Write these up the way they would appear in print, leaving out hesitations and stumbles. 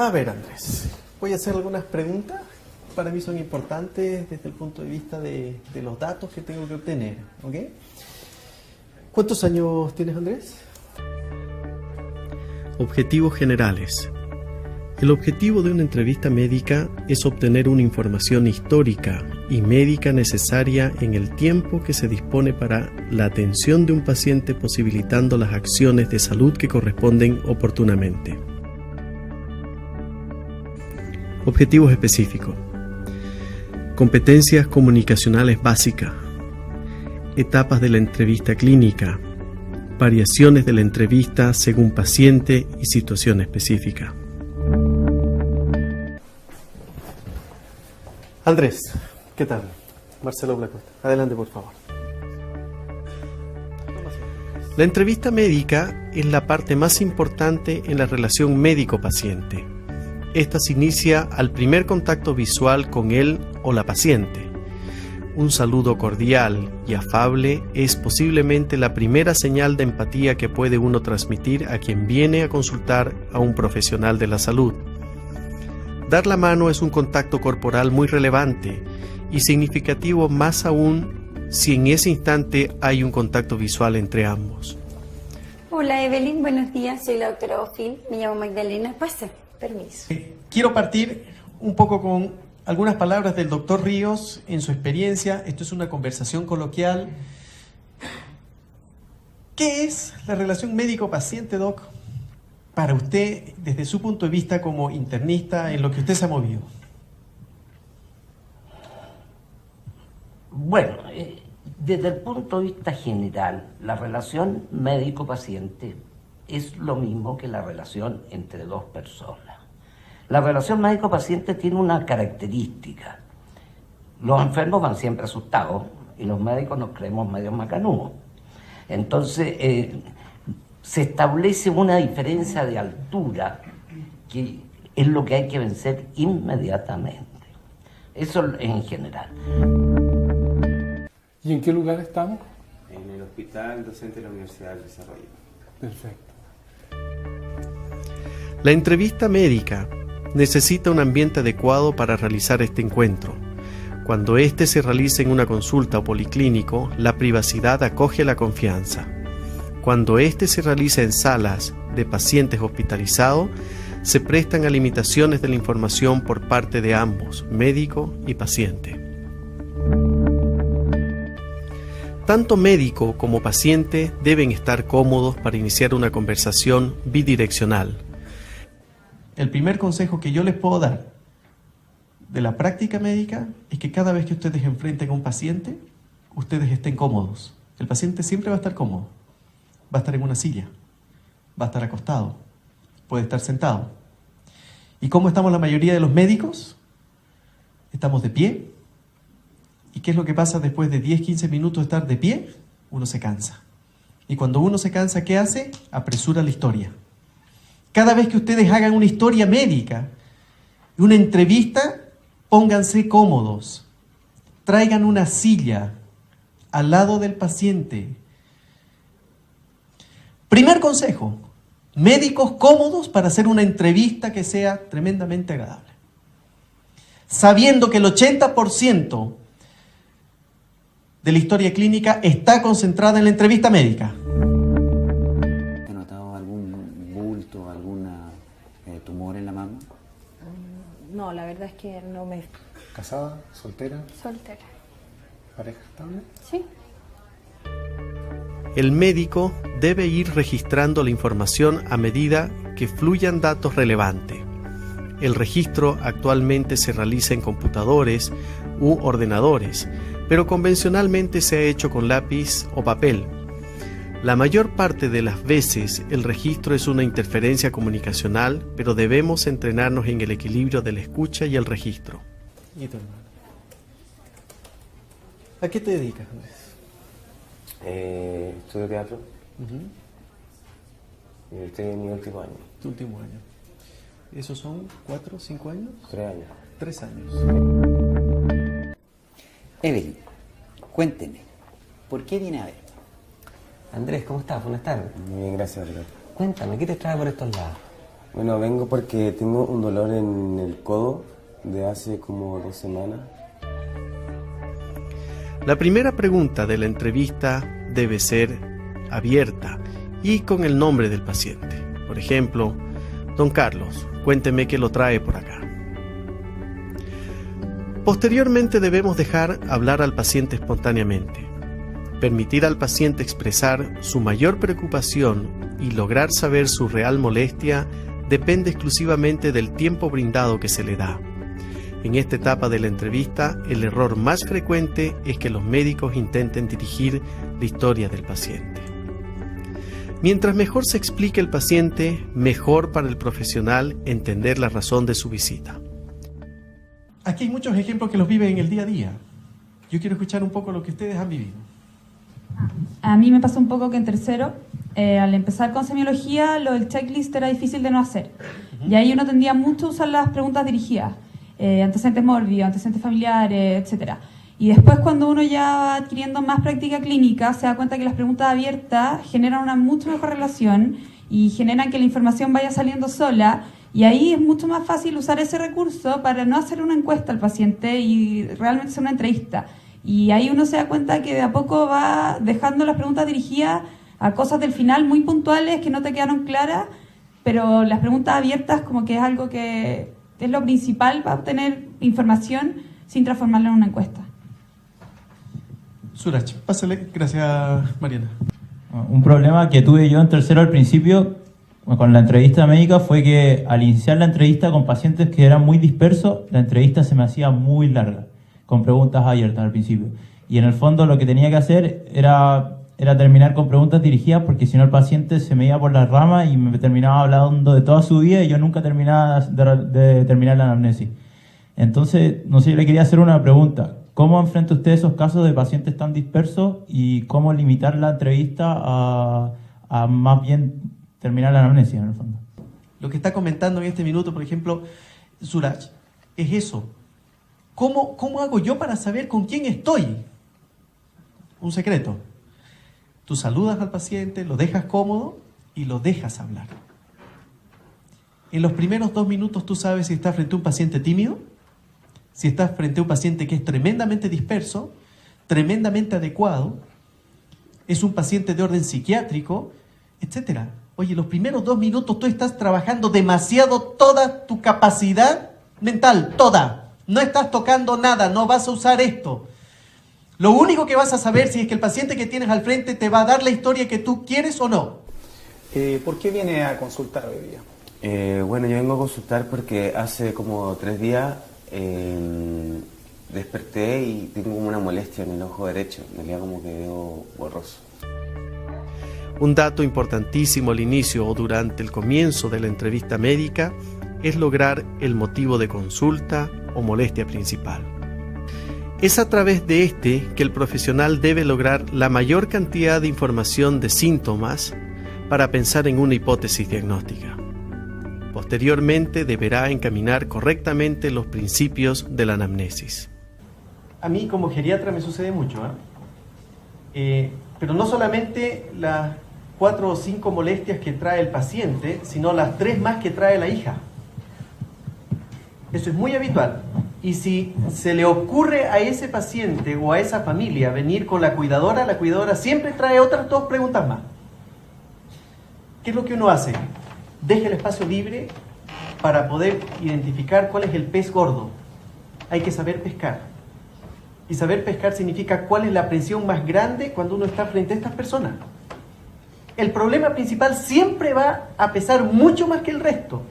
A ver, Andrés, voy a hacer algunas preguntas. Para mí son importantes desde el punto de vista de los datos que tengo que obtener, ¿ok? ¿Cuántos años tienes, Andrés? Objetivos generales. El objetivo de una entrevista médica es obtener una información histórica y médica necesaria en el tiempo que se dispone para la atención de un paciente, posibilitando las acciones de salud que corresponden oportunamente. Objetivos específicos. Competencias comunicacionales básicas. Etapas de la entrevista clínica. Variaciones de la entrevista según paciente y situación específica. Andrés, ¿qué tal? Marcelo Blacosta. Adelante, por favor. La entrevista médica es la parte más importante en la relación médico-paciente. Esta se inicia al primer contacto visual con él o la paciente. Un saludo cordial y afable es posiblemente la primera señal de empatía que puede uno transmitir a quien viene a consultar a un profesional de la salud. Dar la mano es un contacto corporal muy relevante y significativo, más aún si en ese instante hay un contacto visual entre ambos. Hola Evelyn, buenos días, soy la doctora Ofil, me llamo Magdalena, pasa, permiso. Quiero partir un poco con algunas palabras del doctor Ríos en su experiencia. Esto es una conversación coloquial. ¿Qué es la relación médico-paciente, doc, para usted desde su punto de vista como internista, en lo que usted se ha movido? Bueno, desde el punto de vista general, la relación médico-paciente es lo mismo que la relación entre dos personas. La relación médico-paciente tiene una característica. Los enfermos van siempre asustados y los médicos nos creemos medio macanudos. Entonces, se establece una diferencia de altura que es lo que hay que vencer inmediatamente. Eso en general. ¿Y en qué lugar estamos? En el Hospital Docente de la Universidad del Desarrollo. Perfecto. La entrevista médica necesita un ambiente adecuado para realizar este encuentro. Cuando éste se realiza en una consulta o policlínico, la privacidad acoge la confianza. Cuando éste se realiza en salas de pacientes hospitalizados, se prestan a limitaciones de la información por parte de ambos, médico y paciente. Tanto médico como paciente deben estar cómodos para iniciar una conversación bidireccional. El primer consejo que yo les puedo dar de la práctica médica es que cada vez que ustedes enfrenten a un paciente, ustedes estén cómodos. El paciente siempre va a estar cómodo. Va a estar en una silla, va a estar acostado, puede estar sentado. ¿Y cómo estamos la mayoría de los médicos? Estamos de pie. ¿Y qué es lo que pasa después de 10-15 minutos de estar de pie? Uno se cansa. Y cuando uno se cansa, ¿qué hace? Apresura la historia. Cada vez que ustedes hagan una historia médica, una entrevista, pónganse cómodos. Traigan una silla al lado del paciente. Primer consejo, médicos cómodos para hacer una entrevista que sea tremendamente agradable. Sabiendo que el 80% de la historia clínica está concentrada en la entrevista médica. ¿Has notado algún bulto, alguna tumor en la mama? No, la verdad es que no me... ¿Casada? ¿Soltera? Soltera. ¿Pareja estable? Sí. El médico debe ir registrando la información a medida que fluyan datos relevantes. El registro actualmente se realiza en computadores u ordenadores, pero convencionalmente se ha hecho con lápiz o papel. La mayor parte de las veces el registro es una interferencia comunicacional, pero debemos entrenarnos en el equilibrio de la escucha y el registro. ¿Y tu hermano? ¿A qué te dedicas, Andrés? Estudio teatro. Y estoy en mi último año. Tu último año. ¿Esos son 4 o 5 años? 3 años. 3 años. Evelyn, cuénteme, ¿por qué viene a ver? Andrés, ¿cómo estás? Buenas tardes. Muy bien, gracias, doctor. Cuéntame, ¿qué te trae por estos lados? Bueno, vengo porque tengo un dolor en el codo de hace como 2 semanas. La primera pregunta de la entrevista debe ser abierta y con el nombre del paciente. Por ejemplo, don Carlos, cuénteme qué lo trae por acá. Posteriormente debemos dejar hablar al paciente espontáneamente, permitir al paciente expresar su mayor preocupación y lograr saber su real molestia depende exclusivamente del tiempo brindado que se le da. En esta etapa de la entrevista, el error más frecuente es que los médicos intenten dirigir la historia del paciente. Mientras mejor se explique el paciente, mejor para el profesional entender la razón de su visita. Aquí hay muchos ejemplos que los viven en el día a día. Yo quiero escuchar un poco lo que ustedes han vivido. A mí me pasó un poco que en tercero, al empezar con semiología, lo del checklist era difícil de no hacer. Y ahí uno tendía mucho a usar las preguntas dirigidas. Antecedentes mórbidos, antecedentes familiares, etc. Y después cuando uno ya va adquiriendo más práctica clínica, se da cuenta que las preguntas abiertas generan una mucho mejor relación y generan que la información vaya saliendo sola, y ahí es mucho más fácil usar ese recurso para no hacer una encuesta al paciente y realmente hacer una entrevista. Y ahí uno se da cuenta que de a poco va dejando las preguntas dirigidas a cosas del final muy puntuales que no te quedaron claras, pero las preguntas abiertas como que es algo que es lo principal para obtener información sin transformarla en una encuesta. Suraj, pásale. Gracias, Mariana. Un problema que tuve yo en tercero al principio con la entrevista médica fue que al iniciar la entrevista con pacientes que eran muy dispersos, la entrevista se me hacía muy larga, con preguntas abiertas al principio. Y en el fondo lo que tenía que hacer era terminar con preguntas dirigidas, porque si no el paciente se me iba por las ramas y me terminaba hablando de toda su vida y yo nunca terminaba de terminar la anamnesis. Entonces, no sé, yo le quería hacer una pregunta. ¿Cómo enfrenta usted esos casos de pacientes tan dispersos y cómo limitar la entrevista a más bien terminar la anamnesis en el fondo? Lo que está comentando en este minuto, por ejemplo, Suraj, es eso. ¿Cómo hago yo para saber con quién estoy? Un secreto. Tú saludas al paciente, lo dejas cómodo y lo dejas hablar. En los primeros 2 minutos tú sabes si estás frente a un paciente tímido, si estás frente a un paciente que es tremendamente disperso, tremendamente adecuado, es un paciente de orden psiquiátrico, etc. Oye, los primeros 2 minutos tú estás trabajando demasiado toda tu capacidad mental, toda. No estás tocando nada, no vas a usar esto. Lo único que vas a saber si es que el paciente que tienes al frente te va a dar la historia que tú quieres o no. ¿Por qué viene a consultar hoy día? Bueno, yo vengo a consultar porque hace como 3 días desperté y tengo como una molestia en el ojo derecho. Me queda como que veo borroso. Un dato importantísimo al inicio o durante el comienzo de la entrevista médica es lograr el motivo de consulta o molestia principal. Es a través de este que el profesional debe lograr la mayor cantidad de información de síntomas para pensar en una hipótesis diagnóstica. Posteriormente deberá encaminar correctamente los principios de la anamnesis. A mí como geriatra me sucede mucho, pero no solamente las 4 o 5 molestias que trae el paciente, sino las 3 más que trae la hija. Eso es muy habitual. Y si se le ocurre a ese paciente o a esa familia venir con la cuidadora siempre trae otras 2 preguntas más. ¿Qué es lo que uno hace? Deja el espacio libre para poder identificar cuál es el pez gordo. Hay que saber pescar. Y saber pescar significa cuál es la presión más grande cuando uno está frente a estas personas. El problema principal siempre va a pesar mucho más que el resto.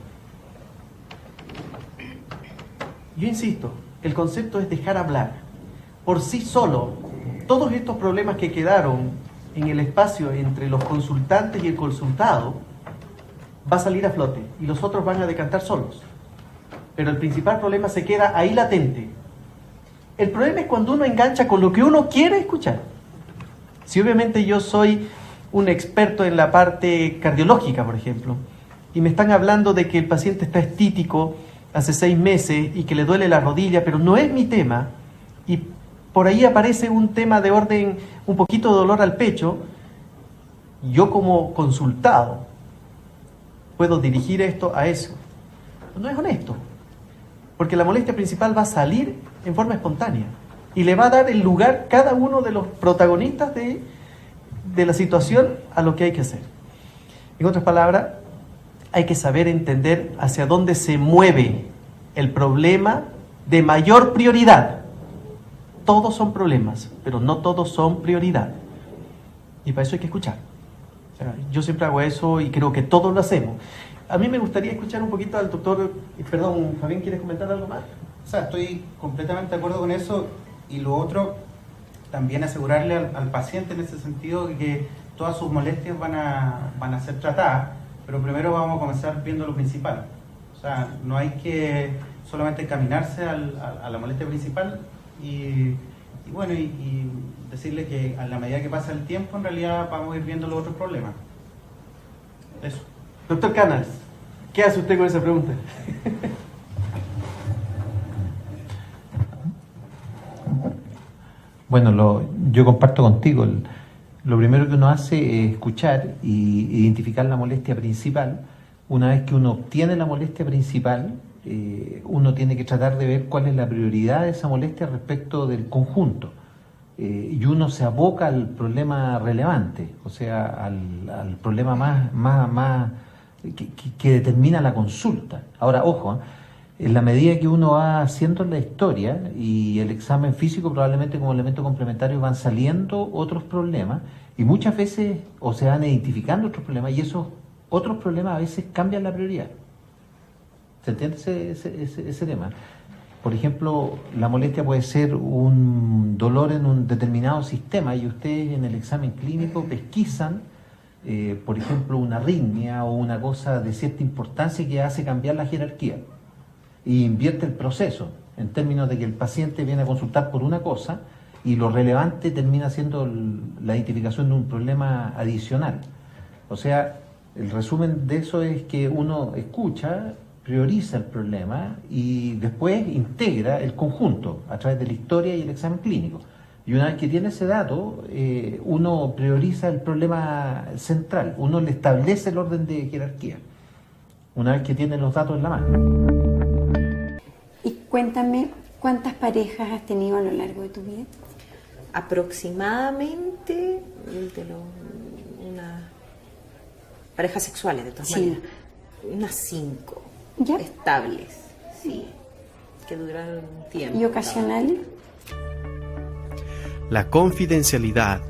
Yo insisto, el concepto es dejar hablar. Por sí solo, todos estos problemas que quedaron en el espacio entre los consultantes y el consultado va a salir a flote y los otros van a decantar solos. Pero el principal problema se queda ahí latente. El problema es cuando uno engancha con lo que uno quiere escuchar. Si obviamente yo soy un experto en la parte cardiológica, por ejemplo, y me están hablando de que el paciente está estítico hace 6 meses y que le duele la rodilla, pero no es mi tema, y por ahí aparece un tema de orden, un poquito de dolor al pecho, yo como consultado puedo dirigir esto a eso. No es honesto, porque la molestia principal va a salir en forma espontánea y le va a dar el lugar cada uno de los protagonistas de la situación a lo que hay que hacer. En otras palabras, hay que saber entender hacia dónde se mueve el problema de mayor prioridad. Todos son problemas, pero no todos son prioridad. Y para eso hay que escuchar. O sea, yo siempre hago eso y creo que todos lo hacemos. A mí me gustaría escuchar un poquito al doctor... Perdón, Fabián, ¿quieres comentar algo más? O sea, estoy completamente de acuerdo con eso. Y lo otro, también asegurarle al paciente en ese sentido que todas sus molestias van a ser tratadas, pero primero vamos a comenzar viendo lo principal. O sea, no hay que solamente encaminarse a la molestia principal y decirle que a la medida que pasa el tiempo, en realidad vamos a ir viendo los otros problemas. Eso. Doctor Canals, ¿qué hace usted con esa pregunta? Bueno, yo comparto contigo. Lo primero que uno hace es escuchar y identificar la molestia principal. Una vez que uno obtiene la molestia principal, uno tiene que tratar de ver cuál es la prioridad de esa molestia respecto del conjunto. Y uno se aboca al problema relevante, o sea, al problema más que determina la consulta. Ahora, ojo, en la medida que uno va haciendo la historia y el examen físico, probablemente como elemento complementario van saliendo otros problemas y muchas veces o se van identificando otros problemas y esos otros problemas a veces cambian la prioridad. ¿Se entiende ese tema? Por ejemplo, la molestia puede ser un dolor en un determinado sistema y ustedes en el examen clínico pesquisan, por ejemplo, una arritmia o una cosa de cierta importancia que hace cambiar la jerarquía y invierte el proceso en términos de que el paciente viene a consultar por una cosa y lo relevante termina siendo la identificación de un problema adicional. O sea, el resumen de eso es que uno escucha, prioriza el problema y después integra el conjunto a través de la historia y el examen clínico. Y una vez que tiene ese dato, uno prioriza el problema central, uno le establece el orden de jerarquía, una vez que tiene los datos en la mano. Y cuéntame, ¿cuántas parejas has tenido a lo largo de tu vida? Aproximadamente unas parejas sexuales, de todas maneras. Unas 5. ¿Ya? Estables, sí, que duran un tiempo. ¿Y ocasionales? La confidencialidad.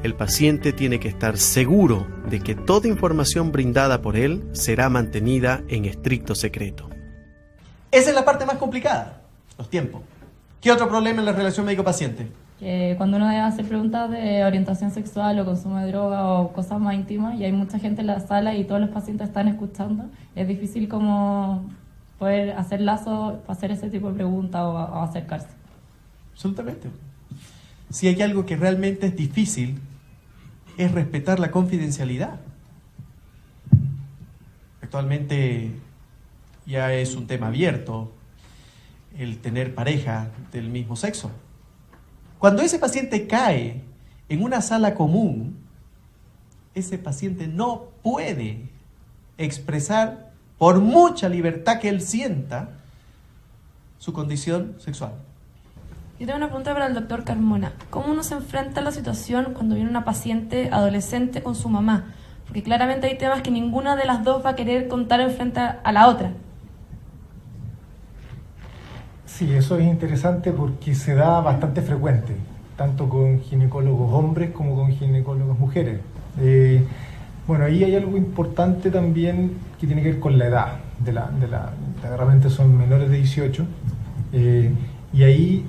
El paciente tiene que estar seguro de que toda información brindada por él será mantenida en estricto secreto. Esa es la parte más complicada, los tiempos. ¿Qué otro problema en la relación médico-paciente? Que cuando uno debe hacer preguntas de orientación sexual o consumo de droga o cosas más íntimas y hay mucha gente en la sala y todos los pacientes están escuchando, es difícil como poder hacer lazo para hacer ese tipo de preguntas o acercarse. Absolutamente. Si hay algo que realmente es difícil, es respetar la confidencialidad. Actualmente ya es un tema abierto el tener pareja del mismo sexo. Cuando ese paciente cae en una sala común, ese paciente no puede expresar, por mucha libertad que él sienta, su condición sexual. Yo tengo una pregunta para el doctor Carmona. ¿Cómo uno se enfrenta a la situación cuando viene una paciente adolescente con su mamá? Porque claramente hay temas que ninguna de las dos va a querer contar en frente a la otra. Sí, eso es interesante porque se da bastante frecuente, tanto con ginecólogos hombres como con ginecólogas mujeres. Bueno, ahí hay algo importante también que tiene que ver con la edad. Realmente son menores de 18 y ahí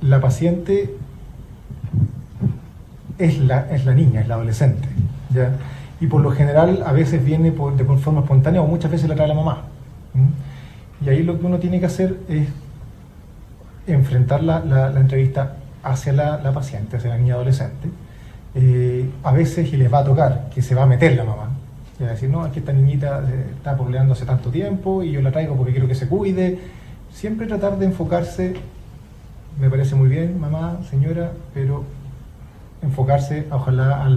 la paciente es la niña, es la adolescente, ¿ya? Y por lo general a veces viene de forma espontánea o muchas veces la trae la mamá. Y ahí lo que uno tiene que hacer es enfrentar la entrevista hacia la paciente, hacia la niña adolescente. A veces y les va a tocar que se va a meter la mamá. Y va a decir, no, es que esta niñita está pololeando hace tanto tiempo y yo la traigo porque quiero que se cuide. Siempre tratar de enfocarse, me parece muy bien, mamá, señora, pero enfocarse ojalá a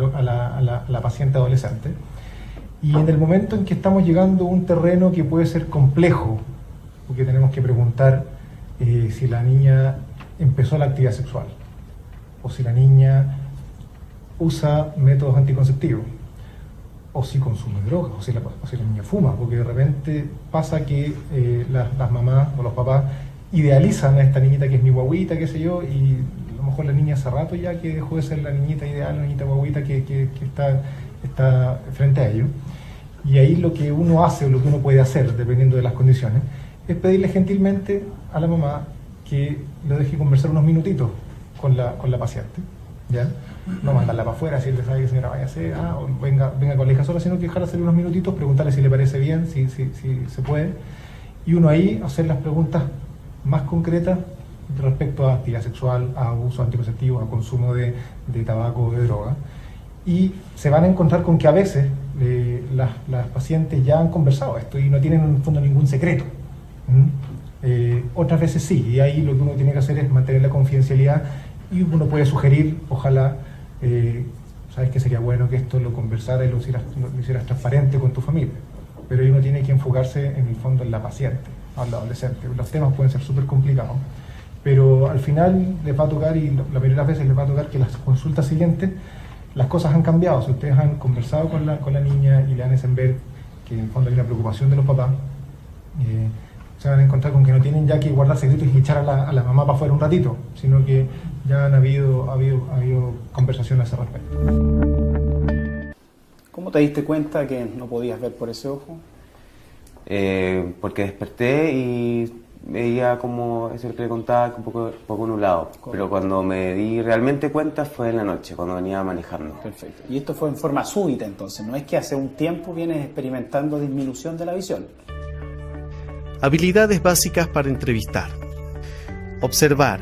la paciente adolescente. Y en el momento en que estamos llegando a un terreno que puede ser complejo, porque tenemos que preguntar si la niña empezó la actividad sexual, o si la niña usa métodos anticonceptivos, o si consume drogas, o si la niña fuma, porque de repente pasa que las mamás o los papás idealizan a esta niñita que es mi guaguita, qué sé yo, y a lo mejor la niña hace rato ya que dejó de ser la niñita ideal, la niñita guaguita que está frente a ellos. Y ahí lo que uno hace o lo que uno puede hacer, dependiendo de las condiciones, es pedirle gentilmente a la mamá que lo deje conversar unos minutitos con la paciente, ¿ya? No mandarla para afuera, decirle, ¿sabe qué, señora? Váyase, o venga con la hija sola, sino que dejarla hacer unos minutitos, preguntarle si le parece bien, si se puede, y uno ahí hacer las preguntas más concretas respecto a actividad sexual, a uso anticonceptivo, a consumo de tabaco o de droga. Y se van a encontrar con que a veces las pacientes ya han conversado esto y no tienen en el fondo ningún secreto. Otras veces sí, y ahí lo que uno tiene que hacer es mantener la confidencialidad, y uno puede sugerir, ojalá, sabes que sería bueno que esto lo conversara y lo hicieras transparente con tu familia, pero ahí uno tiene que enfocarse en el fondo en la paciente, al adolescente. Los temas pueden ser súper complicados, pero al final les va a tocar, y la mayoría de las veces les va a tocar, que las consultas siguientes las cosas han cambiado. Si ustedes han conversado con la niña y le hacen ver que en el fondo hay una preocupación de los papás, se van a encontrar con que no tienen ya que guardar secretos y echar a la mamá para afuera un ratito, sino que ya ha habido conversación a ese respecto. ¿Cómo te diste cuenta que no podías ver por ese ojo? Porque desperté y veía como eso que le contaba, un poco nublado. Correcto. Pero cuando me di realmente cuenta fue en la noche, cuando venía manejando. Perfecto. Y esto fue en forma súbita entonces, no es que hace un tiempo vienes experimentando disminución de la visión. Habilidades básicas para entrevistar. Observar.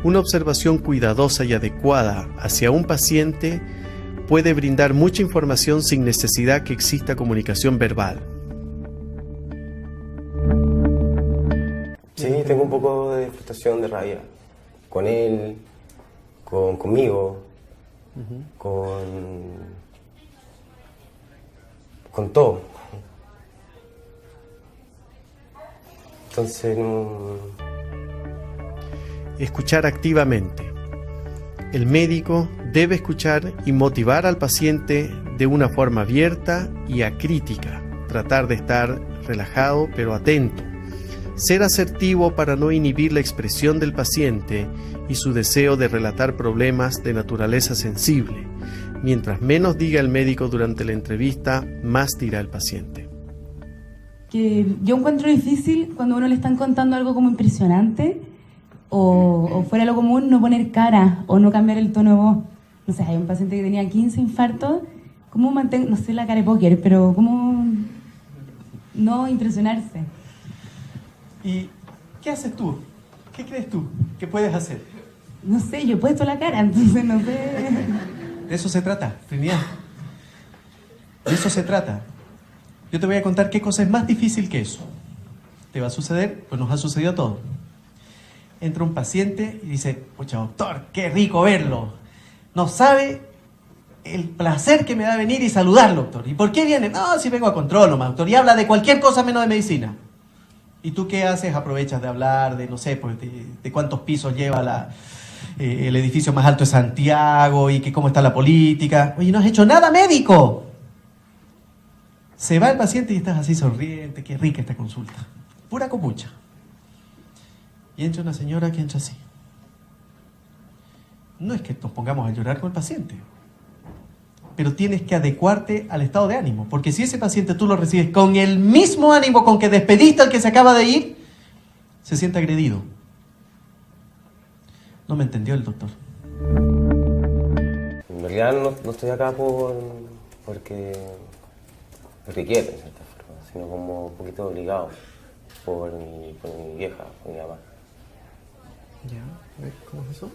Una observación cuidadosa y adecuada hacia un paciente puede brindar mucha información sin necesidad que exista comunicación verbal. Sí, tengo un poco de frustración, de rabia. Con él, conmigo, con todo. Entonces no... Escuchar activamente. El médico debe escuchar y motivar al paciente de una forma abierta y acrítica. Tratar de estar relajado pero atento. Ser asertivo para no inhibir la expresión del paciente y su deseo de relatar problemas de naturaleza sensible. Mientras menos diga el médico durante la entrevista, más dirá el paciente. Que yo encuentro difícil cuando a uno le están contando algo como impresionante o fuera de lo común, no poner cara o no cambiar el tono de voz. No sé, hay un paciente que tenía 15 infartos, ¿cómo mantengo, no sé la cara de póker, pero cómo no impresionarse? ¿Y qué haces tú? ¿Qué crees tú que puedes hacer? No sé, yo he puesto la cara, entonces no sé. De eso se trata, Trinidad. De eso se trata. Yo te voy a contar qué cosa es más difícil que eso. ¿Te va a suceder? Pues nos ha sucedido a todos. Entra un paciente y dice, pucha doctor, qué rico verlo. No sabe el placer que me da venir y saludarlo, doctor. ¿Y por qué viene? No, si vengo a control nomás, doctor. Y habla de cualquier cosa menos de medicina. ¿Y tú qué haces? Aprovechas de hablar de, no sé, pues de cuántos pisos lleva el edificio más alto de Santiago y que cómo está la política. Oye, no has hecho nada médico. Se va el paciente y estás así sonriente, qué rica esta consulta. Pura copucha. Y entra una señora que entra así. No es que nos pongamos a llorar con el paciente, pero tienes que adecuarte al estado de ánimo, porque si ese paciente tú lo recibes con el mismo ánimo con que despediste al que se acaba de ir, se siente agredido. No me entendió el doctor. En realidad no estoy acá porque quiero, en cierta forma, sino como un poquito obligado por mi vieja, por mi mamá. Ya, ¿cómo es eso?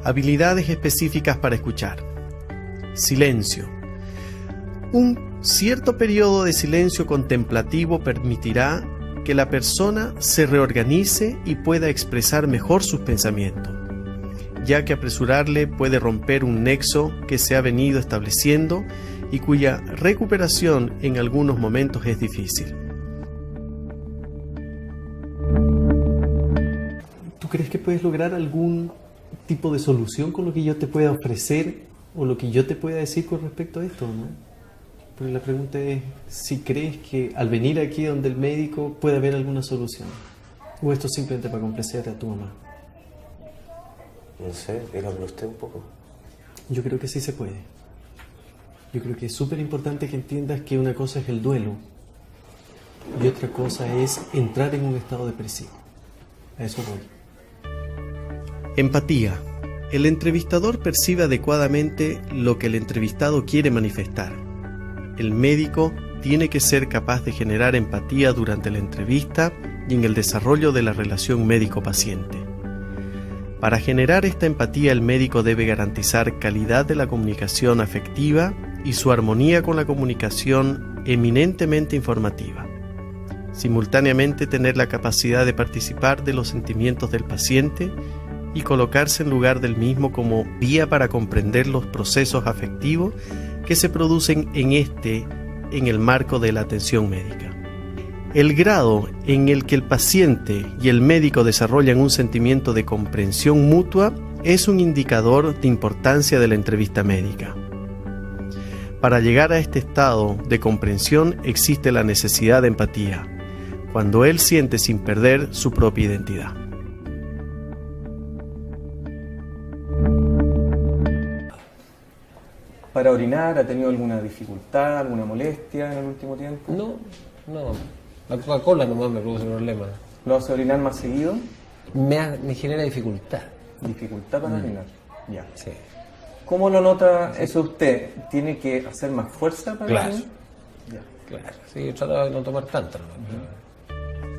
Habilidades específicas para escuchar. Silencio. Un cierto periodo de silencio contemplativo permitirá que la persona se reorganice y pueda expresar mejor sus pensamientos. ya que apresurarle puede romper un nexo que se ha venido estableciendo y cuya recuperación en algunos momentos es difícil. ¿Tú crees que puedes lograr algún tipo de solución con lo que yo te pueda ofrecer o lo que yo te pueda decir con respecto a esto, ¿no? Pero la pregunta es si crees que al venir aquí donde el médico puede haber alguna solución, o esto simplemente para complacer a tu mamá. No sé, dígame usted un poco. Yo creo que sí se puede. Yo creo que es súper importante que entiendas que una cosa es el duelo y otra cosa es entrar en un estado depresivo. A eso voy. Empatía. El entrevistador percibe adecuadamente lo que el entrevistado quiere manifestar. El médico tiene que ser capaz de generar empatía durante la entrevista y en el desarrollo de la relación médico-paciente. Para generar esta empatía, el médico debe garantizar calidad de la comunicación afectiva y su armonía con la comunicación eminentemente informativa. Simultáneamente, tener la capacidad de participar de los sentimientos del paciente y colocarse en lugar del mismo como vía para comprender los procesos afectivos que se producen en el marco de la atención médica. El grado en el que el paciente y el médico desarrollan un sentimiento de comprensión mutua es un indicador de importancia de la entrevista médica. Para llegar a este estado de comprensión existe la necesidad de empatía, cuando él siente sin perder su propia identidad. ¿Para orinar ha tenido alguna dificultad, alguna molestia en el último tiempo? No. La Coca-Cola nomás me produce problemas. ¿Lo hace orinar más seguido? Me genera dificultad. ¿Dificultad para orinar? Ya. Sí. ¿Cómo lo nota eso usted? ¿Tiene que hacer más fuerza para orinar? Claro. Sí, trato de no tomar tanto.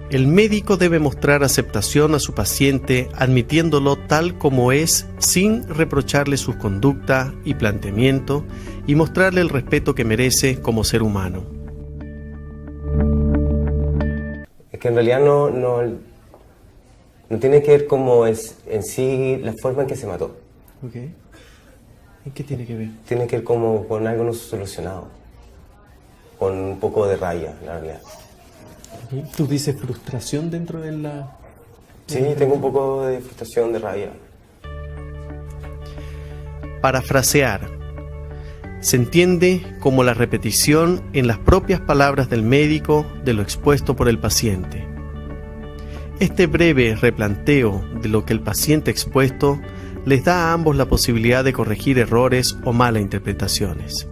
El médico debe mostrar aceptación a su paciente admitiéndolo tal como es sin reprocharle sus conductas y planteamientos y mostrarle el respeto que merece como ser humano. Es que en realidad no tiene que ver como es en sí la forma en que se mató. Ok. ¿Y qué tiene que ver? Tiene que ver como con algo no solucionado, con un poco de rabia, la realidad. ¿Tú dices frustración dentro de la...? Sí, tengo un poco de frustración, de rabia. Parafrasear. Se entiende como la repetición en las propias palabras del médico de lo expuesto por el paciente. Este breve replanteo de lo que el paciente ha expuesto les da a ambos la posibilidad de corregir errores o malas interpretaciones.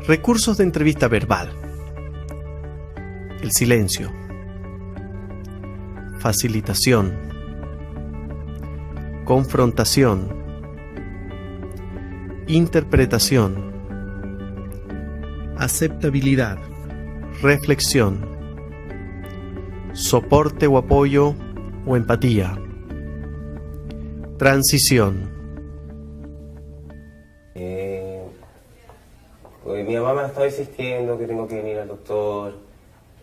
Recursos de entrevista verbal. El silencio. Facilitación. Confrontación. Interpretación. Aceptabilidad. Reflexión. Soporte o apoyo o empatía. Transición. Mi mamá me ha estado insistiendo que tengo que venir al doctor.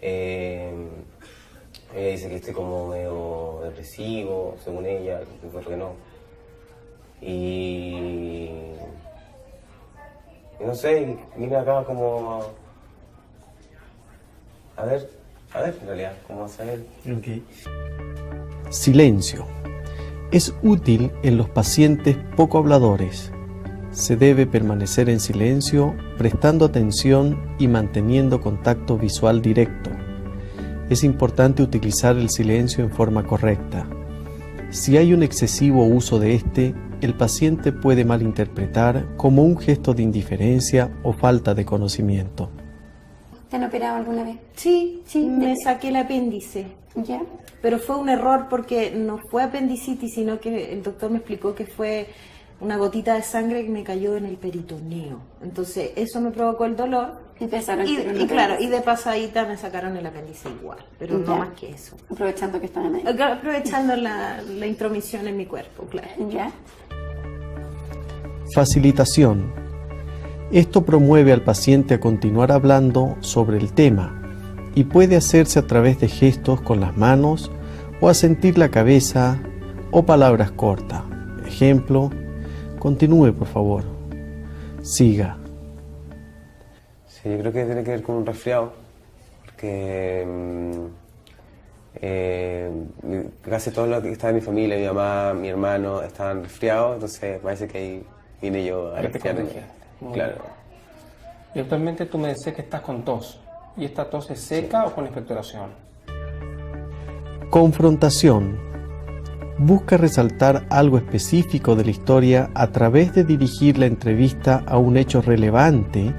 Ella dice que estoy como medio depresivo, según ella, yo creo que no. Y no sé, vine acá como a ver en realidad, cómo va a salir. Okay. Silencio. Es útil en los pacientes poco habladores. Se debe permanecer en silencio, prestando atención y manteniendo contacto visual directo. Es importante utilizar el silencio en forma correcta. Si hay un excesivo uso de este, el paciente puede malinterpretar como un gesto de indiferencia o falta de conocimiento. ¿Te han operado alguna vez? Sí, me saqué el apéndice. ¿Ya? Pero fue un error porque no fue apendicitis, sino que el doctor me explicó que fue una gotita de sangre que me cayó en el peritoneo. Entonces eso me provocó el dolor. Y de pasadita me sacaron el apéndice igual, pero no más que eso. Aprovechando que están ahí. Aprovechando la intromisión en mi cuerpo, claro. ¿Ya? Facilitación. Esto promueve al paciente a continuar hablando sobre el tema y puede hacerse a través de gestos con las manos o asentir la cabeza o palabras cortas. Ejemplo, continúe por favor. Siga. Sí, yo creo que tiene que ver con un resfriado, porque casi todo lo que está en mi familia, mi mamá, mi hermano, estaban resfriados, entonces parece que ahí vine yo a resfriarme. Claro. Y actualmente tú me decías que estás con tos. ¿Y esta tos es seca o con expectoración? Confrontación. Busca resaltar algo específico de la historia a través de dirigir la entrevista a un hecho relevante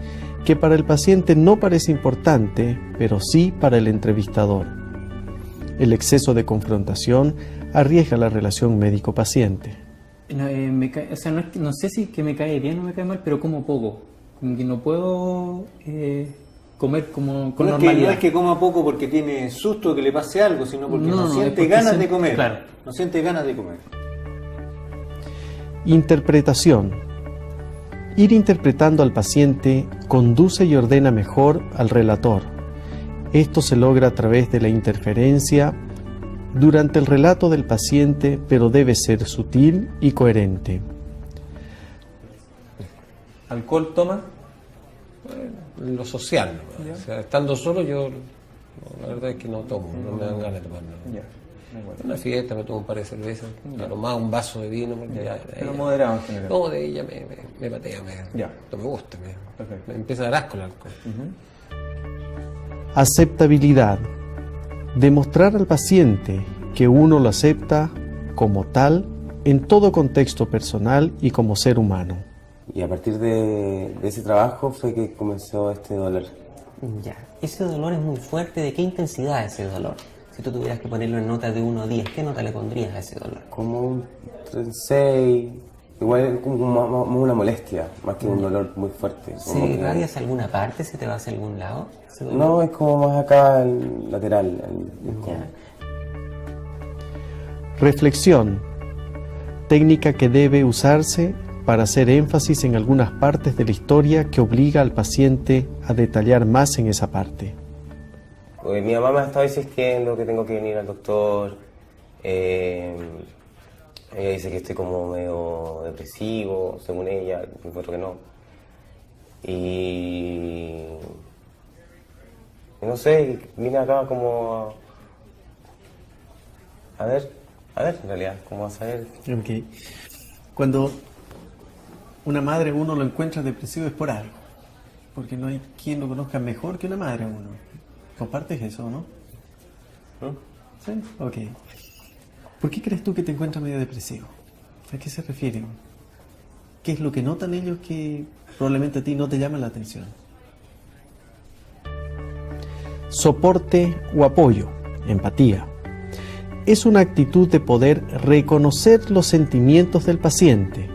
que para el paciente no parece importante, pero sí para el entrevistador. El exceso de confrontación arriesga la relación médico-paciente. No sé si que me cae bien o me cae mal, pero como poco. Como que no puedo comer como con normalidad. No es que coma poco porque tiene susto que le pase algo, sino porque no siente ganas de comer. Claro. No siente ganas de comer. Interpretación. Ir interpretando al paciente conduce y ordena mejor al relator. Esto se logra a través de la interferencia durante el relato del paciente, pero debe ser sutil y coherente. ¿Alcohol toma? Lo social, ¿no? O sea, estando solo yo, la verdad es que no tomo, no me dan ganas de tomar nada. En una fiesta me tomo un par de cervezas, más un vaso de vino, porque pero moderado en general. No, de ella me patea, no me gusta, me empieza a dar asco el alcohol. Aceptabilidad. Demostrar al paciente que uno lo acepta como tal en todo contexto personal y como ser humano. Y a partir de ese trabajo fue que comenzó este dolor. Ya, ese dolor es muy fuerte. ¿De qué intensidad es ese dolor? Si tú tuvieras que ponerlo en nota de 1 a 10, ¿qué nota le pondrías a ese dolor? Como un 6, igual es como una molestia, más que un dolor muy fuerte. ¿Se irradia hacia alguna parte? ¿Se te va hacia algún lado? No, es como más acá, el lateral. Reflexión. Técnica que debe usarse para hacer énfasis en algunas partes de la historia que obliga al paciente a detallar más en esa parte. Mi mamá me ha estado insistiendo que tengo que venir al doctor. Ella dice que estoy como medio depresivo, según ella, encuentro que no. Y no sé, vine acá como a ver en realidad, como a saber. Okay. Cuando una madre uno lo encuentra depresivo es por algo, porque no hay quien lo conozca mejor que una madre uno. ¿Compartes eso, no? Sí, ok. ¿Por qué crees tú que te encuentras medio depresivo? ¿A qué se refieren? ¿Qué es lo que notan ellos que probablemente a ti no te llama la atención? Soporte o apoyo, empatía. Es una actitud de poder reconocer los sentimientos del paciente.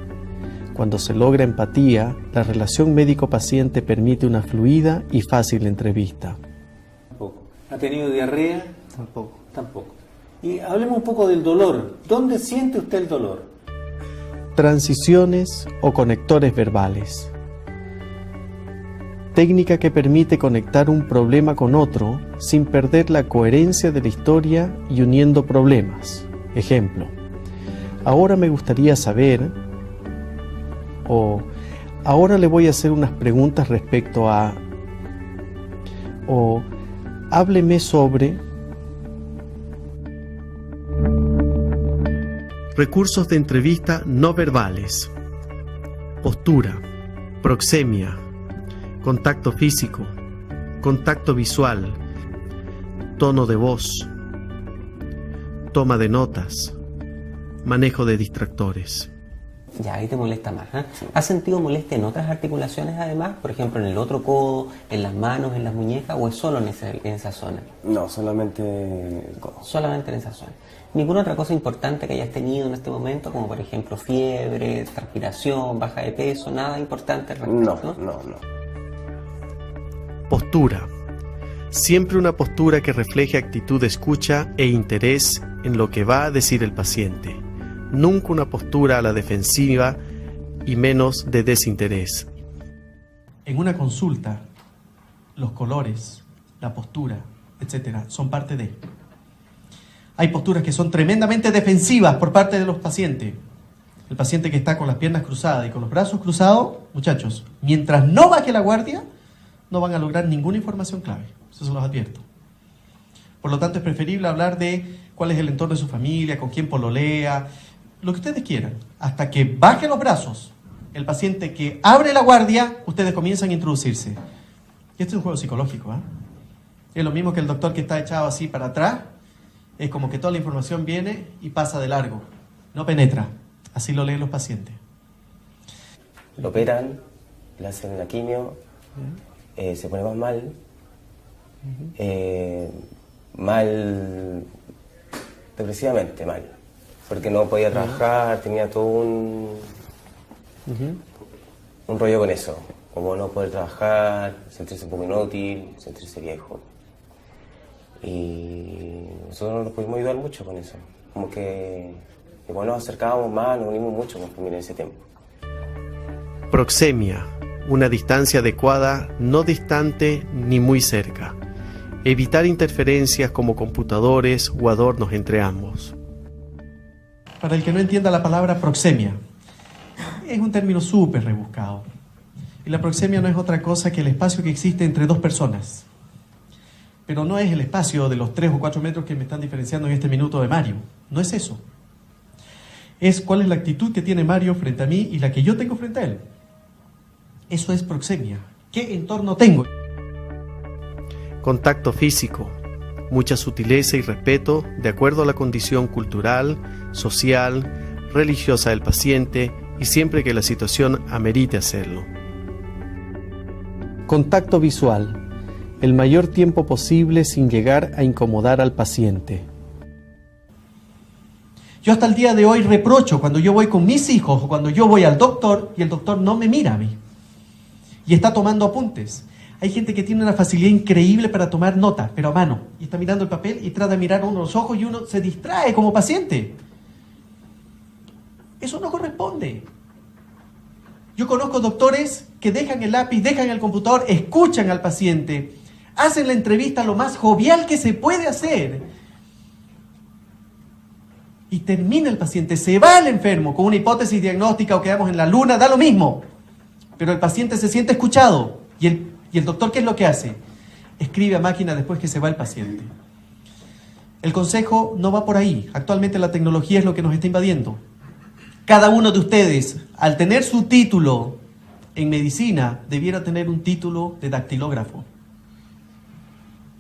Cuando se logra empatía, la relación médico-paciente permite una fluida y fácil entrevista. ¿Ha tenido diarrea? Tampoco. Y hablemos un poco del dolor. ¿Dónde siente usted el dolor? Transiciones o conectores verbales. Técnica que permite conectar un problema con otro sin perder la coherencia de la historia y uniendo problemas. Ejemplo, ahora me gustaría saber, o ahora le voy a hacer unas preguntas respecto a, o hábleme sobre. Recursos de entrevista no verbales. Postura, proxemia, contacto físico, contacto visual, tono de voz, toma de notas, manejo de distractores. Ya, ahí te molesta más, ¿eh? ¿Has sentido molestia en otras articulaciones además? Por ejemplo, en el otro codo, en las manos, en las muñecas, ¿o es solo en esa zona? No, solamente el codo. Solamente en esa zona. ¿Ninguna otra cosa importante que hayas tenido en este momento, como por ejemplo fiebre, transpiración, baja de peso, nada importante al respecto? No. Postura. Siempre una postura que refleje actitud de escucha e interés en lo que va a decir el paciente. Nunca una postura a la defensiva y menos de desinterés. En una consulta, los colores, la postura, etcétera, son parte de. Hay posturas que son tremendamente defensivas por parte de los pacientes. El paciente que está con las piernas cruzadas y con los brazos cruzados, muchachos, mientras no baje la guardia, no van a lograr ninguna información clave. Eso se los advierto. Por lo tanto, es preferible hablar de cuál es el entorno de su familia, con quién pololea, lo que ustedes quieran. Hasta que baje los brazos, el paciente que abre la guardia, ustedes comienzan a introducirse. Y este es un juego psicológico, ¿eh? Es lo mismo que el doctor que está echado así para atrás. Es como que toda la información viene y pasa de largo. No penetra. Así lo leen los pacientes. Lo operan, le hacen la quimio, se pone más mal. Mal, depresivamente mal. Porque no podía trabajar, tenía todo un rollo con eso. Como no poder trabajar, sentirse un poco inútil, sentirse viejo. Y nosotros no nos pudimos ayudar mucho con eso. Como que igual nos acercábamos más, nos unimos mucho con familia en ese tiempo. Proxemia, una distancia adecuada, no distante ni muy cerca. Evitar interferencias como computadores o adornos entre ambos. Para el que no entienda la palabra proxemia, es un término súper rebuscado. Y la proxemia no es otra cosa que el espacio que existe entre dos personas. Pero no es el espacio de los 3 o 4 metros que me están diferenciando en este minuto de Mario. No es eso. Es cuál es la actitud que tiene Mario frente a mí y la que yo tengo frente a él. Eso es proxemia. ¿Qué entorno tengo? Contacto físico, mucha sutileza y respeto de acuerdo a la condición cultural, social, religiosa del paciente y siempre que la situación amerite hacerlo. Contacto visual, el mayor tiempo posible sin llegar a incomodar al paciente. Yo hasta el día de hoy reprocho cuando yo voy con mis hijos o cuando yo voy al doctor y el doctor no me mira a mí y está tomando apuntes. Hay gente que tiene una facilidad increíble para tomar nota, pero a mano, y está mirando el papel y trata de mirar a uno los ojos y uno se distrae como paciente. Eso no corresponde. Yo conozco doctores que dejan el lápiz, dejan el computador, escuchan al paciente, hacen la entrevista lo más jovial que se puede hacer. Y termina el paciente, se va el enfermo con una hipótesis diagnóstica o quedamos en la luna, da lo mismo. Pero el paciente se siente escuchado. ¿Y el doctor qué es lo que hace? Escribe a máquina después que se va el paciente. El consejo no va por ahí. Actualmente la tecnología es lo que nos está invadiendo. Cada uno de ustedes, al tener su título en medicina, debiera tener un título de dactilógrafo.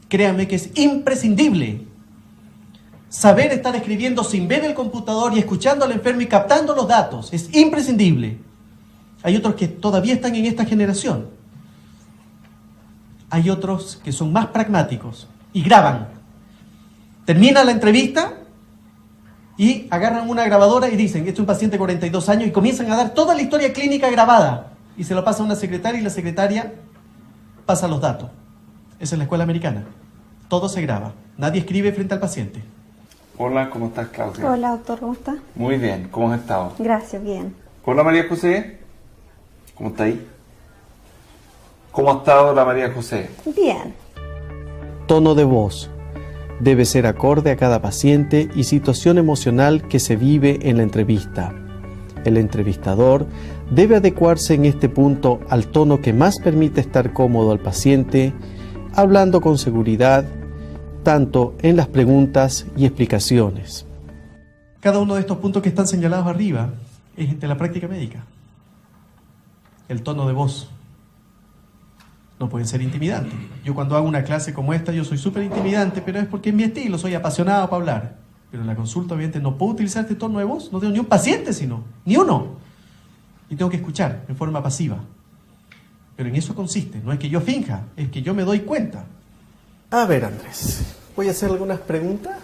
Créanme que es imprescindible saber estar escribiendo sin ver el computador y escuchando al enfermo y captando los datos. Es imprescindible. Hay otros que todavía están en esta generación. Hay otros que son más pragmáticos y graban. Termina la entrevista y agarran una grabadora y dicen, este es un paciente de 42 años y comienzan a dar toda la historia clínica grabada y se lo pasa a una secretaria y la secretaria pasa los datos. Esa es la escuela americana. Todo se graba. Nadie escribe frente al paciente. Hola, ¿cómo estás, Claudia? Hola, doctor, ¿cómo está? Muy bien, ¿cómo has estado? Gracias, bien. Hola, María José. ¿Cómo está ahí? ¿Cómo ha estado la María José? Bien. Tono de voz. Debe ser acorde a cada paciente y situación emocional que se vive en la entrevista. El entrevistador debe adecuarse en este punto al tono que más permite estar cómodo al paciente, hablando con seguridad, tanto en las preguntas y explicaciones. Cada uno de estos puntos que están señalados arriba es de la práctica médica. El tono de voz. No pueden ser intimidantes. Yo cuando hago una clase como esta, yo soy súper intimidante, pero es porque es mi estilo, soy apasionado para hablar. Pero en la consulta, obviamente, no puedo utilizar este tono de voz, no tengo ni un paciente, sino, ni uno. Y tengo que escuchar en forma pasiva. Pero en eso consiste, no es que yo finja, es que yo me doy cuenta. A ver, Andrés, voy a hacer algunas preguntas.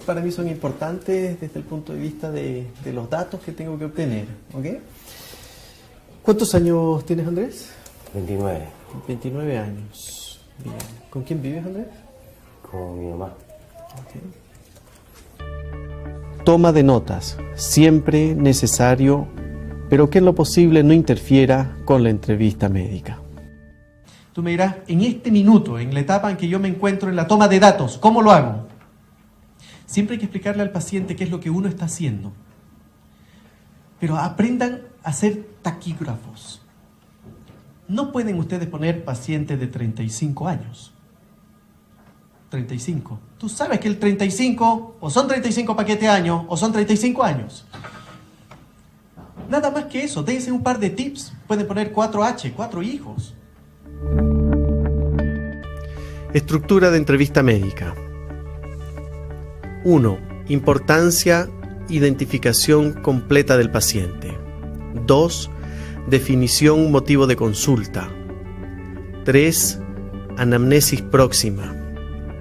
Para mí son importantes desde el punto de vista de los datos que tengo que obtener, ¿ok? ¿Cuántos años tienes, Andrés? 29. 29 años. Bien. ¿Con quién vives, Andrés? Con mi mamá. Okay. Toma de notas, siempre necesario, pero que en lo posible no interfiera con la entrevista médica. Tú me dirás, en este minuto, en la etapa en que yo me encuentro en la toma de datos, ¿cómo lo hago? Siempre hay que explicarle al paciente qué es lo que uno está haciendo. Pero aprendan a ser taquígrafos. No pueden ustedes poner pacientes de 35 años. 35. Tú sabes que el 35 o son 35 paquetes años o son 35 años. Nada más que eso, dense un par de tips. Pueden poner 4H, 4 hijos. Estructura de entrevista médica. 1. Importancia, identificación completa del paciente. 2. Definición, motivo de consulta. 3. Anamnesis próxima.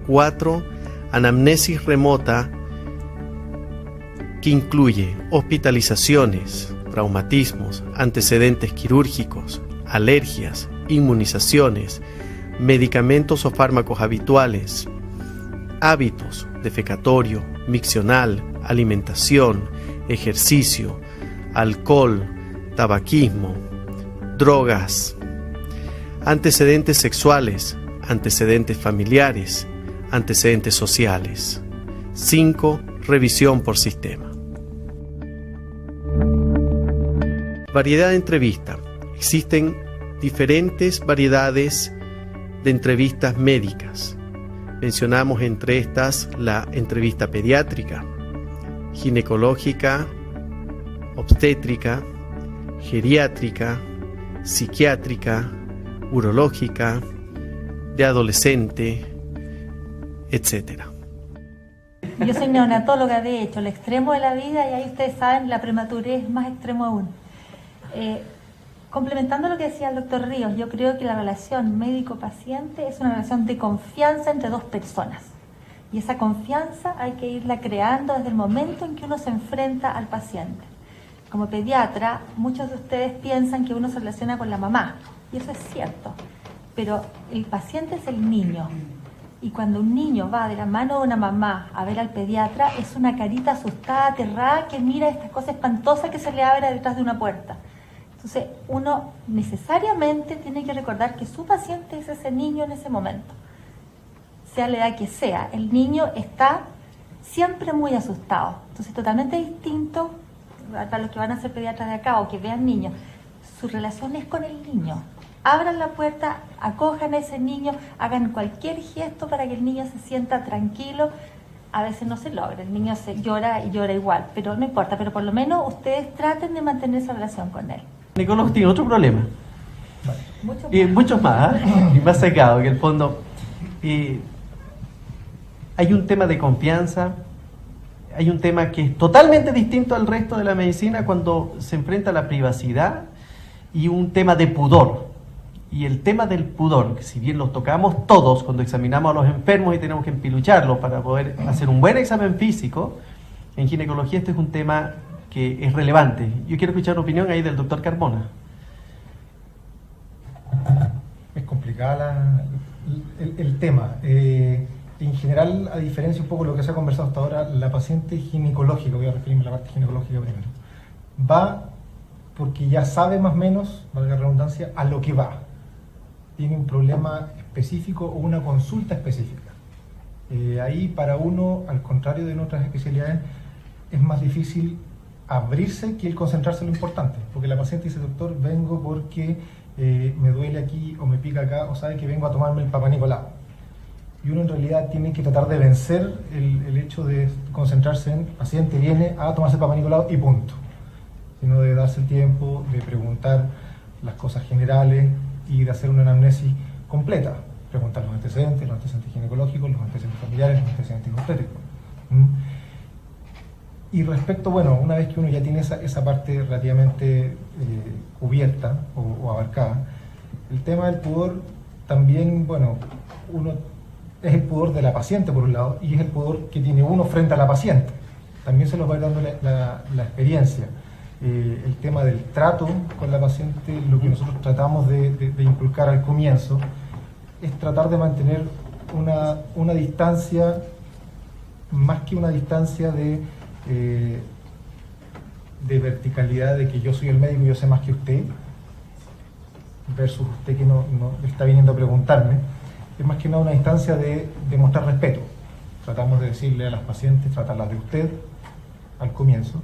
4. Anamnesis remota, que incluye hospitalizaciones, traumatismos, antecedentes quirúrgicos, alergias, inmunizaciones, medicamentos o fármacos habituales, hábitos, defecatorio, miccional, alimentación, ejercicio, alcohol, tabaquismo, drogas, antecedentes sexuales, antecedentes familiares, antecedentes sociales. 5. Revisión por sistema. Variedad de entrevista. Existen diferentes variedades de entrevistas médicas. Mencionamos entre estas la entrevista pediátrica, ginecológica, obstétrica, geriátrica, psiquiátrica, urológica, de adolescente, etc. Yo soy neonatóloga, de hecho, el extremo de la vida, y ahí ustedes saben, la prematurez es más extremo aún. Complementando lo que decía el doctor Ríos, yo creo que la relación médico-paciente es una relación de confianza entre dos personas. Y esa confianza hay que irla creando desde el momento en que uno se enfrenta al paciente. Como pediatra, muchos de ustedes piensan que uno se relaciona con la mamá, y eso es cierto, pero el paciente es el niño. Y cuando un niño va de la mano de una mamá a ver al pediatra, es una carita asustada, aterrada, que mira estas cosas espantosas que se le abre detrás de una puerta. Entonces, uno necesariamente tiene que recordar que su paciente es ese niño en ese momento. Sea la edad que sea, el niño está siempre muy asustado. Entonces, totalmente distinto para los que van a ser pediatras de acá o que vean niños. Su relación es con el niño. Abran la puerta, acojan a ese niño, hagan cualquier gesto para que el niño se sienta tranquilo. A veces no se logra, el niño llora y llora igual, pero no importa, pero por lo menos ustedes traten de mantener esa relación con él. Nicolás tiene otro problema. Muchos más, y más secado, que en el fondo hay un tema de confianza, hay un tema que es totalmente distinto al resto de la medicina cuando se enfrenta a la privacidad, y un tema de pudor. Y el tema del pudor, que si bien los tocamos todos cuando examinamos a los enfermos y tenemos que empilucharlos para poder hacer un buen examen físico, en ginecología este es un tema que es relevante. Yo quiero escuchar una opinión ahí del doctor Carmona. Es complicada el tema. En general, a diferencia un poco de lo que se ha conversado hasta ahora, la paciente ginecológica, voy a referirme a la parte ginecológica primero, va porque ya sabe más o menos, valga la redundancia, a lo que va. Tiene un problema específico o una consulta específica. Ahí para uno, al contrario de en otras especialidades, es más difícil abrirse que el concentrarse en lo importante, porque la paciente dice, doctor, vengo porque me duele aquí o me pica acá, o sabe que vengo a tomarme el Papá Nicolau. Y uno en realidad tiene que tratar de vencer el hecho de concentrarse en, paciente viene a tomarse el Papá Nicolau y punto, sino de darse el tiempo de preguntar las cosas generales y de hacer una anamnesis completa, preguntar los antecedentes ginecológicos, los antecedentes familiares, los antecedentes obstétricos. Y respecto, bueno, una vez que uno ya tiene esa parte relativamente cubierta o abarcada, el tema del pudor también, bueno, uno es el pudor de la paciente por un lado y es el pudor que tiene uno frente a la paciente. También se los va a ir dando la experiencia. El tema del trato con la paciente, lo que nosotros tratamos de inculcar al comienzo, es tratar de mantener una distancia, más que una distancia de verticalidad, de que yo soy el médico y yo sé más que usted, versus usted que no está viniendo a preguntarme, es más que nada una distancia de mostrar respeto. Tratamos de decirle a las pacientes, tratarlas de usted al comienzo,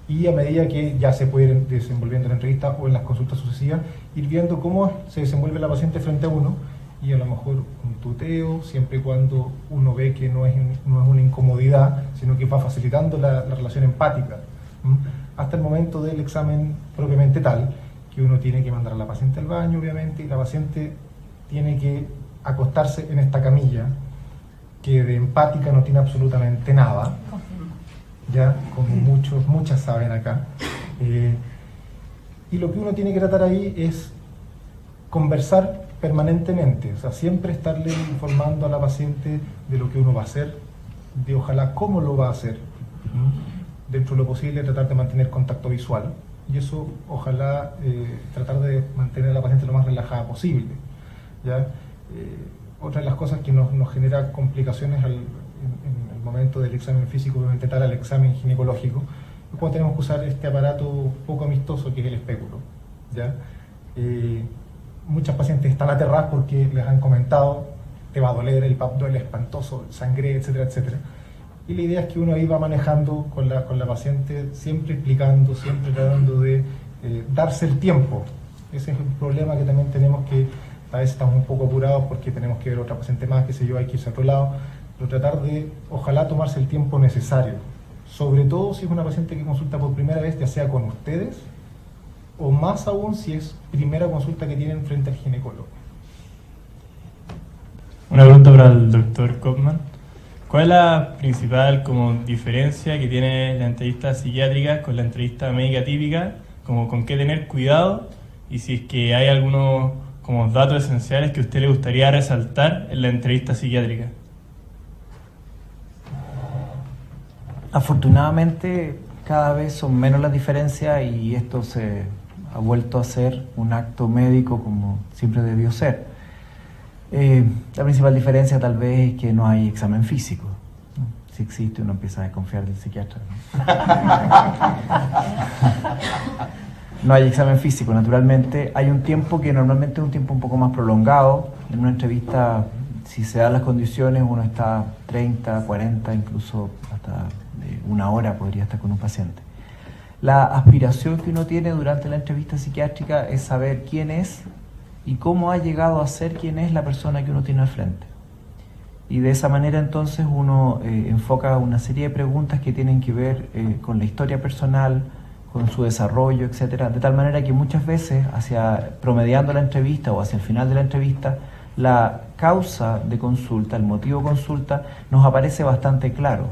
y a medida que ya se puede ir desenvolviendo en la entrevista o en las consultas sucesivas, ir viendo cómo se desenvuelve la paciente frente a uno, y a lo mejor un tuteo, siempre y cuando uno ve que no es una incomodidad, sino que va facilitando la relación empática, hasta el momento del examen propiamente tal, que uno tiene que mandar a la paciente al baño, obviamente, y la paciente tiene que acostarse en esta camilla, que de empática no tiene absolutamente nada, ya, como muchas saben acá, y lo que uno tiene que tratar ahí es conversar permanentemente, o sea, siempre estarle informando a la paciente de lo que uno va a hacer, de ojalá cómo lo va a hacer, dentro de lo posible tratar de mantener contacto visual, y eso ojalá tratar de mantener a la paciente lo más relajada posible, ¿ya? Otra de las cosas que nos genera complicaciones en el momento del examen físico, obviamente tal al examen ginecológico, es cuando tenemos que usar este aparato poco amistoso que es el espéculo, ¿ya? Muchas pacientes están aterradas porque les han comentado te va a doler, el PAP duele espantoso, sangre, etcétera, etcétera. Y la idea es que uno ahí va manejando con la paciente, siempre explicando, siempre tratando de darse el tiempo. Ese es un problema que también tenemos, que a veces estamos un poco apurados porque tenemos que ver otra paciente más, qué sé yo, hay que irse a otro lado, pero tratar de, ojalá, tomarse el tiempo necesario. Sobre todo si es una paciente que consulta por primera vez, ya sea con ustedes, o más aún si es primera consulta que tienen frente al ginecólogo. Una pregunta para el doctor Kaufman. ¿Cuál es la principal diferencia que tiene la entrevista psiquiátrica con la entrevista médica típica? ¿Con qué tener cuidado? Y si es que hay algunos datos esenciales que a usted le gustaría resaltar en la entrevista psiquiátrica. Afortunadamente cada vez son menos las diferencias y esto se ha vuelto a ser un acto médico como siempre debió ser. La principal diferencia tal vez es que no hay examen físico, ¿no? Si existe, uno empieza a desconfiar del psiquiatra, ¿no? No hay examen físico, naturalmente. Hay un tiempo que normalmente es un tiempo un poco más prolongado. En una entrevista, si se dan las condiciones, uno está 30, 40, incluso hasta una hora podría estar con un paciente. La aspiración que uno tiene durante la entrevista psiquiátrica es saber quién es y cómo ha llegado a ser quien es la persona que uno tiene al frente. Y de esa manera entonces uno enfoca una serie de preguntas que tienen que ver con la historia personal, con su desarrollo, etcétera, de tal manera que muchas veces, promediando la entrevista o hacia el final de la entrevista, la causa de consulta, el motivo de consulta, nos aparece bastante claro.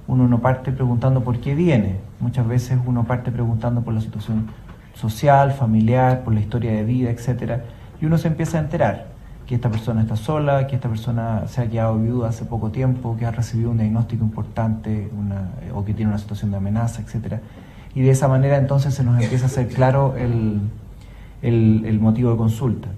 Uno no parte preguntando por qué viene, muchas veces uno parte preguntando por la situación social, familiar, por la historia de vida, etcétera, y uno se empieza a enterar que esta persona está sola, que esta persona se ha quedado viuda hace poco tiempo, que ha recibido un diagnóstico importante o que tiene una situación de amenaza, etcétera. Y de esa manera entonces se nos empieza a hacer claro el motivo de consulta.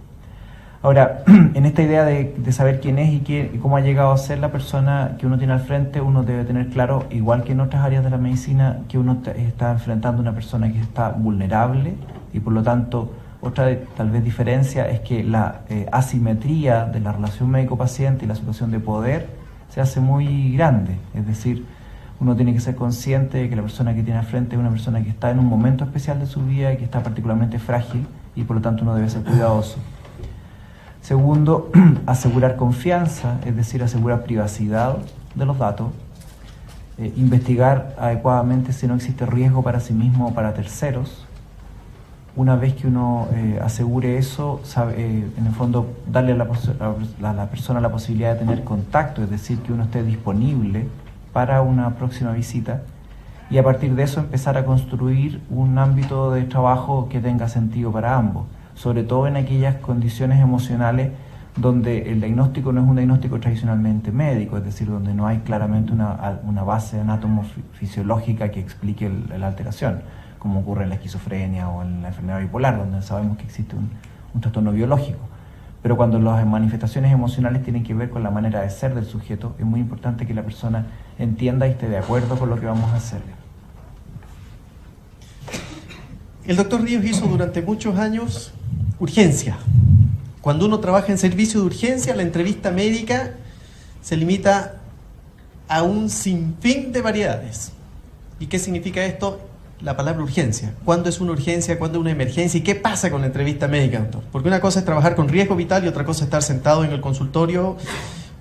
Ahora, en esta idea de saber quién es y cómo ha llegado a ser la persona que uno tiene al frente, uno debe tener claro, igual que en otras áreas de la medicina, que uno está enfrentando a una persona que está vulnerable y por lo tanto otra tal vez diferencia es que la asimetría de la relación médico-paciente y la situación de poder se hace muy grande, es decir, uno tiene que ser consciente de que la persona que tiene al frente es una persona que está en un momento especial de su vida y que está particularmente frágil y por lo tanto uno debe ser cuidadoso. Segundo, asegurar confianza, es decir, asegurar privacidad de los datos, investigar adecuadamente si no existe riesgo para sí mismo o para terceros. Una vez que uno asegure eso, en el fondo darle a la persona la posibilidad de tener contacto, es decir, que uno esté disponible para una próxima visita y a partir de eso empezar a construir un ámbito de trabajo que tenga sentido para ambos, sobre todo en aquellas condiciones emocionales donde el diagnóstico no es un diagnóstico tradicionalmente médico, es decir, donde no hay claramente una base anatomofisiológica que explique la alteración, como ocurre en la esquizofrenia o en la enfermedad bipolar, donde sabemos que existe un trastorno biológico. Pero cuando las manifestaciones emocionales tienen que ver con la manera de ser del sujeto, es muy importante que la persona entienda y esté de acuerdo con lo que vamos a hacer. El doctor Ríos hizo durante muchos años urgencia. Cuando uno trabaja en servicio de urgencia, la entrevista médica se limita a un sinfín de variedades. ¿Y qué significa esto? La palabra urgencia. ¿Cuándo es una urgencia? ¿Cuándo es una emergencia? ¿Y qué pasa con la entrevista médica, doctor? Porque una cosa es trabajar con riesgo vital y otra cosa es estar sentado en el consultorio,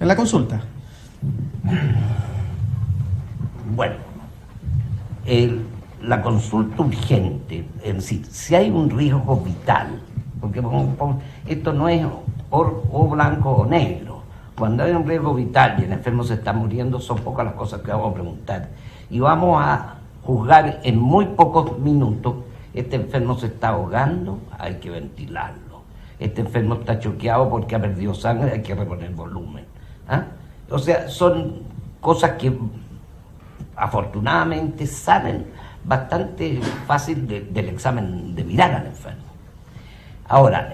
en la consulta. Bueno, la consulta urgente, es decir, si hay un riesgo vital, porque esto no es o blanco o negro. Cuando hay un riesgo vital y el enfermo se está muriendo, son pocas las cosas que vamos a preguntar. Y vamos a juzgar en muy pocos minutos, este enfermo se está ahogando, hay que ventilarlo. Este enfermo está choqueado porque ha perdido sangre, hay que reponer volumen. ¿Ah? O sea, son cosas que afortunadamente salen bastante fácil del examen de mirar al enfermo. Ahora,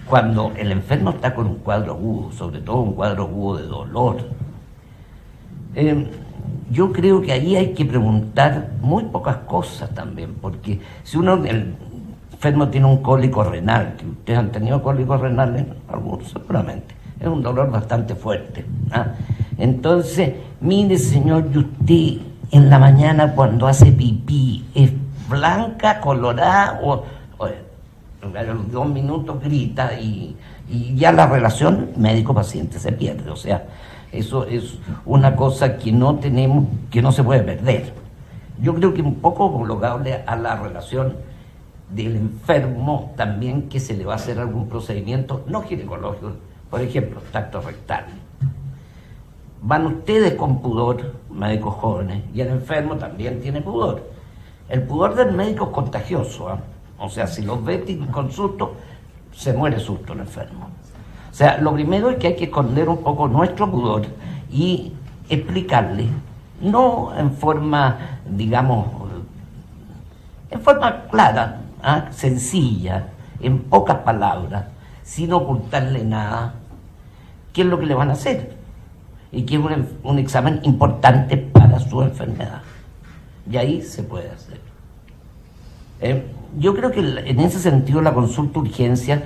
cuando el enfermo está con un cuadro agudo, sobre todo un cuadro agudo de dolor, yo creo que ahí hay que preguntar muy pocas cosas también, porque si el enfermo tiene un cólico renal, que ustedes han tenido cólicos renales, algunos seguramente, es un dolor bastante fuerte. ¿Ah? Entonces, mire señor, y usted en la mañana cuando hace pipí, ¿es blanca, colorada o a los 2 minutos grita y ya la relación médico-paciente se pierde? O sea, eso es una cosa que no tenemos, que no se puede perder. Yo creo que un poco homologable a la relación del enfermo también, que se le va a hacer algún procedimiento no ginecológico, por ejemplo, tacto rectal. Van ustedes con pudor, médicos jóvenes, y el enfermo también tiene pudor. El pudor del médico es contagioso, ¿eh? O sea, si los ve con susto, se muere susto el enfermo. O sea, lo primero es que hay que esconder un poco nuestro pudor y explicarle, no en forma, digamos, en forma clara, ¿eh? Sencilla, en pocas palabras, sin ocultarle nada, qué es lo que le van a hacer y que es un examen importante para su enfermedad. Y ahí se puede hacer. Yo creo que en ese sentido la consulta urgencia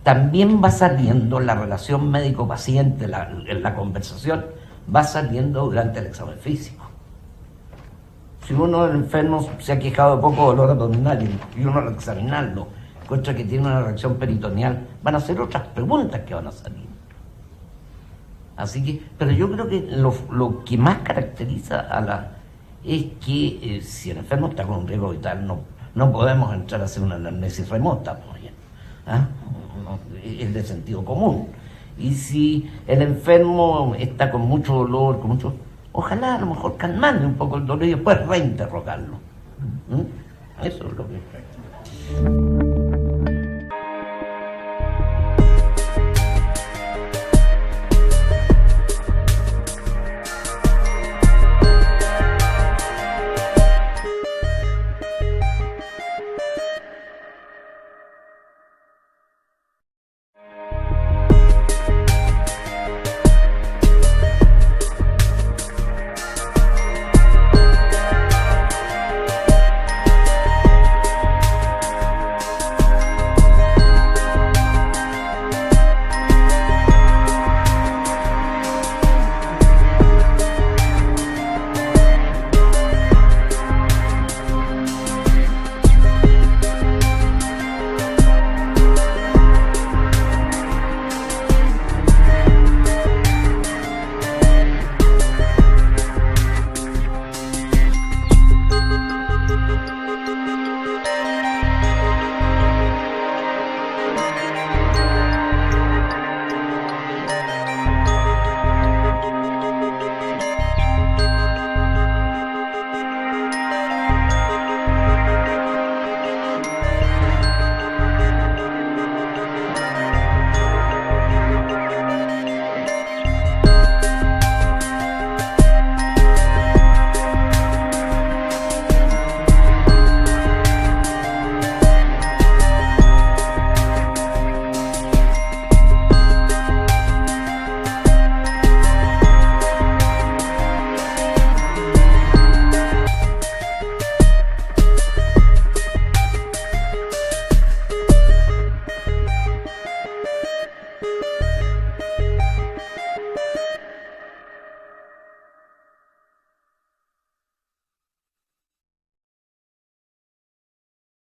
también va saliendo, la relación médico-paciente, la conversación va saliendo durante el examen físico. Si uno del enfermo se ha quejado de poco dolor abdominal y uno al examinarlo encuentra que tiene una reacción peritoneal, van a ser otras preguntas que van a salir. Así que, pero yo creo que lo que más caracteriza es que si el enfermo está con un riesgo vital, no podemos entrar a hacer una anamnesis remota, ¿ah? Es de sentido común. Y si el enfermo está con mucho dolor, ojalá a lo mejor calmarle un poco el dolor y después reinterrogarlo. Eso es lo que...